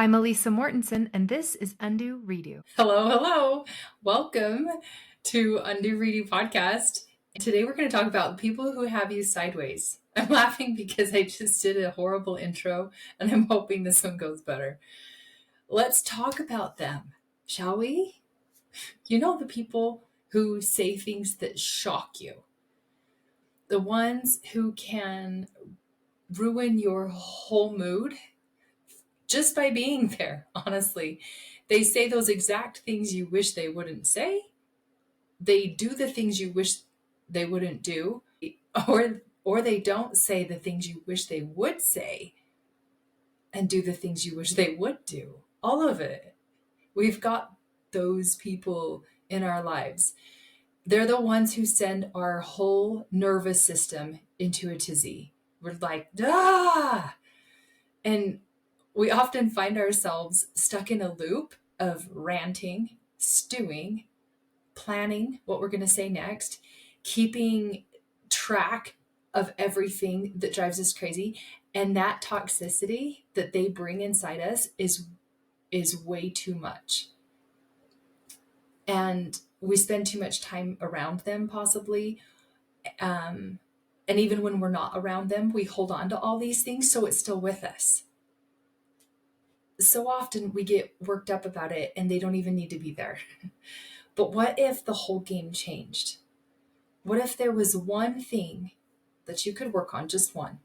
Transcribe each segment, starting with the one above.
I'm Elisa Mortensen, and this is Undo Redo. Hello. Welcome to Undo Redo Podcast. Today we're going to talk about people who have you sideways. I'm laughing because I just did a horrible intro and I'm hoping this one goes better. Let's talk about them, shall we? You know, the people who say things that shock you. The ones who can ruin your whole mood just by being there, honestly. They say those exact things you wish they wouldn't say. They do the things you wish they wouldn't do, or they don't say the things you wish they would say and do the things you wish they would do. All of it. We've got those people in our lives. They're the ones who send our whole nervous system into a tizzy. We're like, ah! And we often find ourselves stuck in a loop of ranting, stewing, planning what we're going to say next, keeping track of everything that drives us crazy. And that toxicity that they bring inside us is way too much. And we spend too much time around them, possibly. And even when we're not around them, we hold on to all these things, so it's still with us. So often we get worked up about it and they don't even need to be there. But what if the whole game changed? What if there was one thing that you could work on, just one,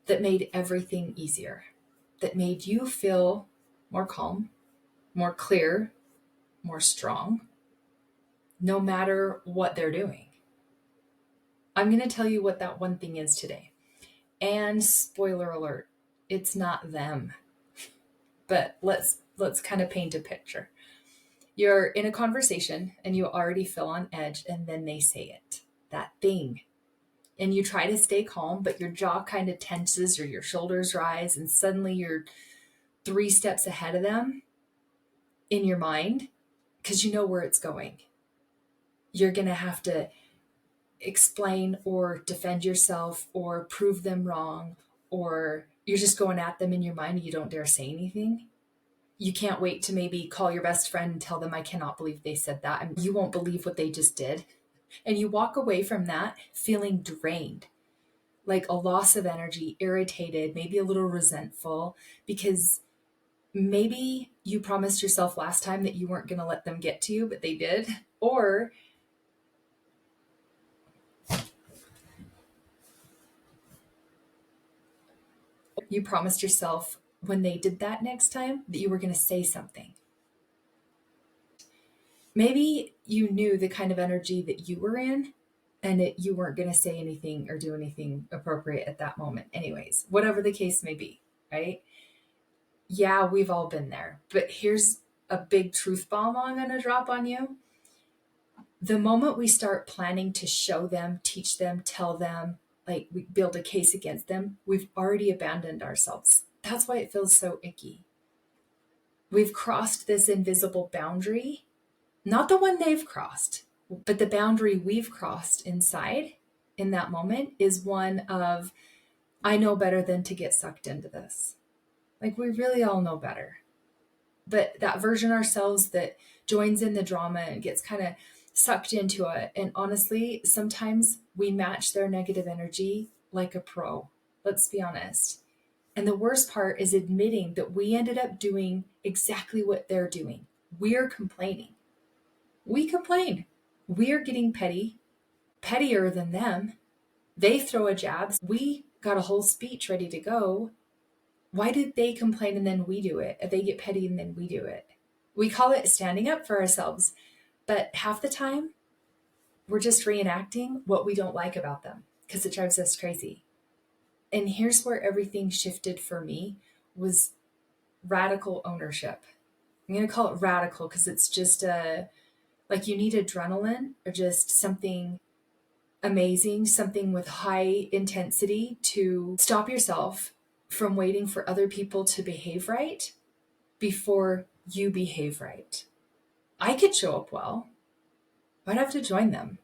that made everything easier, that made you feel more calm, more clear, more strong, no matter what they're doing? I'm going to tell you what that one thing is today. And spoiler alert, it's not them. But let's kind of paint a picture. You're in a conversation and you already feel on edge, and then they say it, that thing. And you try to stay calm, but your jaw kind of tenses or your shoulders rise, and suddenly you're 3 steps ahead of them in your mind because you know where it's going. You're going to have to explain or defend yourself or prove them wrong, or you're just going at them in your mind and you don't dare say anything. You can't wait to maybe call your best friend and tell them, I cannot believe they said that. And you won't believe what they just did. And you walk away from that feeling drained, like a loss of energy, irritated, maybe a little resentful, because maybe you promised yourself last time that you weren't going to let them get to you, but they did. Or you promised yourself when they did that next time that you were going to say something. Maybe you knew the kind of energy that you were in and that you weren't going to say anything or do anything appropriate at that moment. Anyways, whatever the case may be, right? Yeah, we've all been there. But here's a big truth bomb I'm going to drop on you. The moment we start planning to show them, teach them, tell them, like we build a case against them, we've already abandoned ourselves. That's why it feels so icky. We've crossed this invisible boundary, not the one they've crossed, but the boundary we've crossed inside in that moment is one of, I know better than to get sucked into this. Like, we really all know better. But that version of ourselves that joins in the drama and gets kind of sucked into it. And honestly, sometimes we match their negative energy like a pro. Let's be honest. And the worst part is admitting that we ended up doing exactly what they're doing. We're complaining. We complain. We're getting pettier than them. They throw a jab. We got a whole speech ready to go. Why did they complain and then we do it? They get petty and then we do it. We call it standing up for ourselves. But half the time, we're just reenacting what we don't like about them because it drives us crazy. And here's where everything shifted for me was radical ownership. I'm going to call it radical because it's just like you need adrenaline or just something amazing, something with high intensity to stop yourself from waiting for other people to behave right before you behave right. I could show up well. I'd have to join them.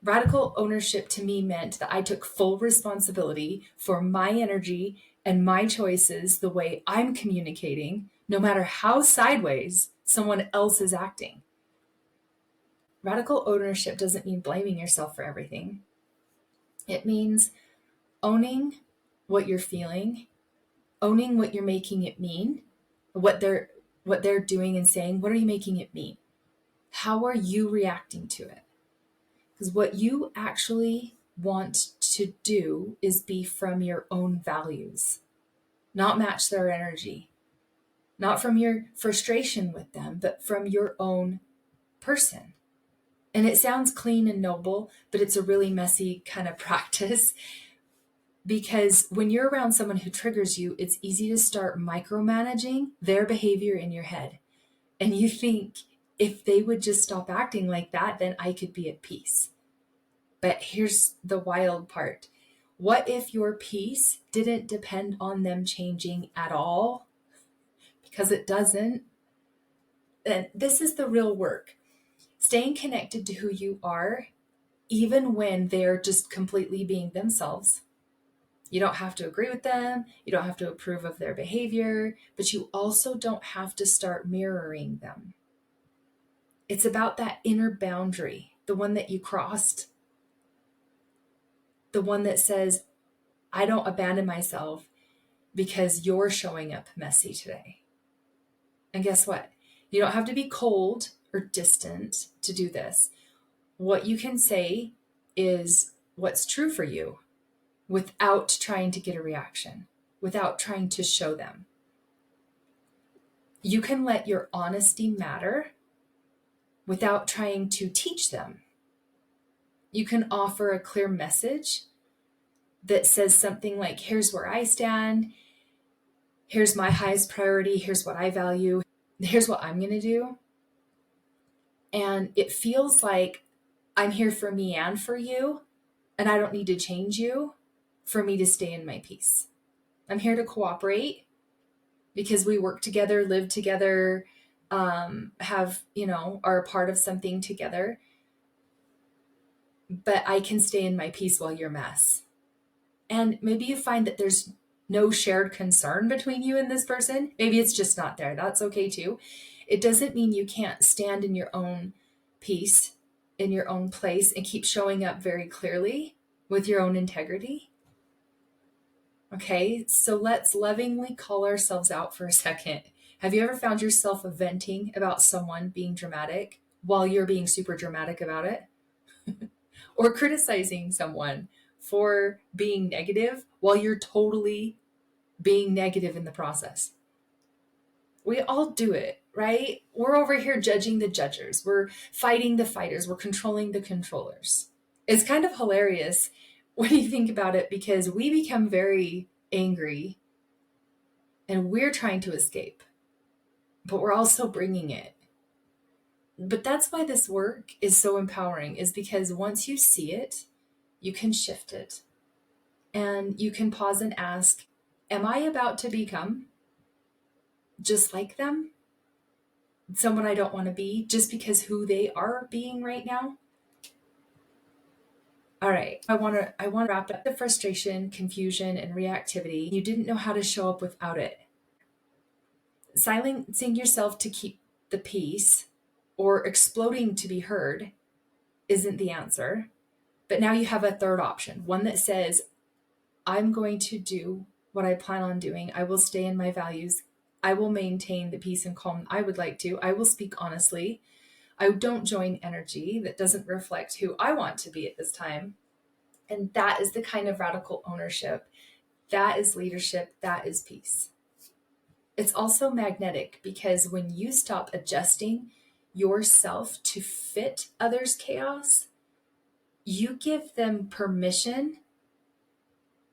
Radical ownership to me meant that I took full responsibility for my energy and my choices, the way I'm communicating, no matter how sideways someone else is acting. Radical ownership doesn't mean blaming yourself for everything. It means owning what you're feeling, owning what you're making it mean, what they're doing and saying. What are you making it mean? How are you reacting to it? Because what you actually want to do is be from your own values, not match their energy, not from your frustration with them, but from your own person. And it sounds clean and noble, but it's a really messy kind of practice, because when you're around someone who triggers you, it's easy to start micromanaging their behavior in your head. And you think, if they would just stop acting like that, then I could be at peace. But here's the wild part. What if your peace didn't depend on them changing at all? Because it doesn't. And this is the real work. Staying connected to who you are, even when they're just completely being themselves. You don't have to agree with them. You don't have to approve of their behavior, but you also don't have to start mirroring them. It's about that inner boundary, the one that you crossed, the one that says, I don't abandon myself because you're showing up messy today. And guess what? You don't have to be cold or distant to do this. What you can say is what's true for you without trying to get a reaction, without trying to show them. You can let your honesty matter without trying to teach them. You can offer a clear message that says something like, here's where I stand, here's my highest priority, here's what I value, here's what I'm going to do. And it feels like I'm here for me and for you, and I don't need to change you for me to stay in my peace. I'm here to cooperate because we work together, live together, have, are a part of something together. But I can stay in my peace while you're a mess. And maybe you find that there's no shared concern between you and this person. Maybe it's just not there. That's okay too. It doesn't mean you can't stand in your own peace, in your own place, and keep showing up very clearly with your own integrity. Okay, so let's lovingly call ourselves out for a second. Have you ever found yourself venting about someone being dramatic while you're being super dramatic about it? Or criticizing someone for being negative while you're totally being negative in the process? We all do it, right? We're over here judging the judgers. We're fighting the fighters. We're controlling the controllers. It's kind of hilarious when you think about it, because we become very angry and we're trying to escape, but we're also bringing it. But that's why this work is so empowering, is because once you see it, you can shift it. And you can pause and ask, am I about to become just like them? Someone I don't want to be just because who they are being right now? All right, I want to wrap up the frustration, confusion, and reactivity. You didn't know how to show up without it. Silencing yourself to keep the peace or exploding to be heard isn't the answer. But now you have a third option, one that says, I'm going to do what I plan on doing. I will stay in my values. I will maintain the peace and calm I would like to. I will speak honestly. I don't join energy that doesn't reflect who I want to be at this time. And that is the kind of radical ownership. That is leadership. That is peace. It's also magnetic, because when you stop adjusting yourself to fit others' chaos, you give them permission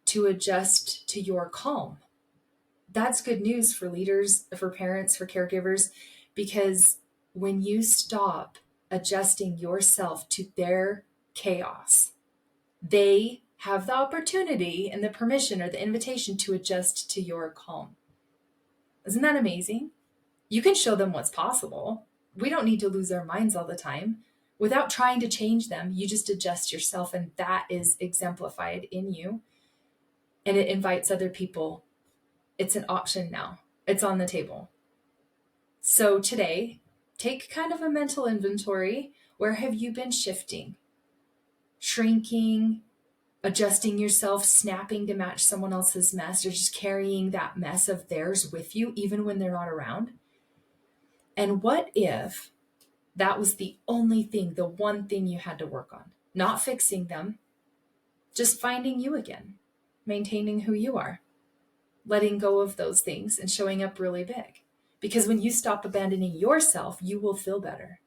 to adjust to your calm. That's good news for leaders, for parents, for caregivers, because when you stop adjusting yourself to their chaos, they have the opportunity and the permission or the invitation to adjust to your calm. Isn't that amazing? You can show them what's possible. We don't need to lose our minds all the time. Without trying to change them, you just adjust yourself, and that is exemplified in you. And it invites other people. It's an option now. It's on the table. So today, take kind of a mental inventory. Where have you been shifting, shrinking, adjusting yourself, snapping to match someone else's mess, or just carrying that mess of theirs with you, even when they're not around? And what if that was the only thing, the one thing you had to work on? Not fixing them, just finding you again, maintaining who you are, letting go of those things and showing up really big. Because when you stop abandoning yourself, you will feel better.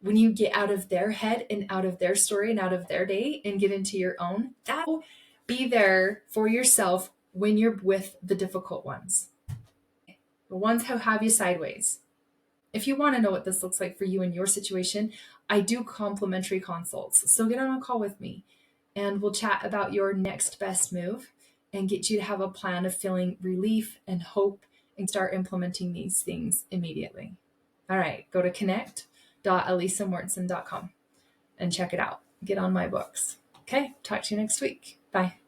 When you get out of their head and out of their story and out of their day and get into your own, that will be there for yourself when you're with the difficult ones, the ones who have you sideways. If you want to know what this looks like for you in your situation, I do complimentary consults. So get on a call with me and we'll chat about your next best move and get you to have a plan of feeling relief and hope and start implementing these things immediately. All right, go to connect.elisamortensen.com and check it out. Get on my books. Okay, talk to you next week. Bye.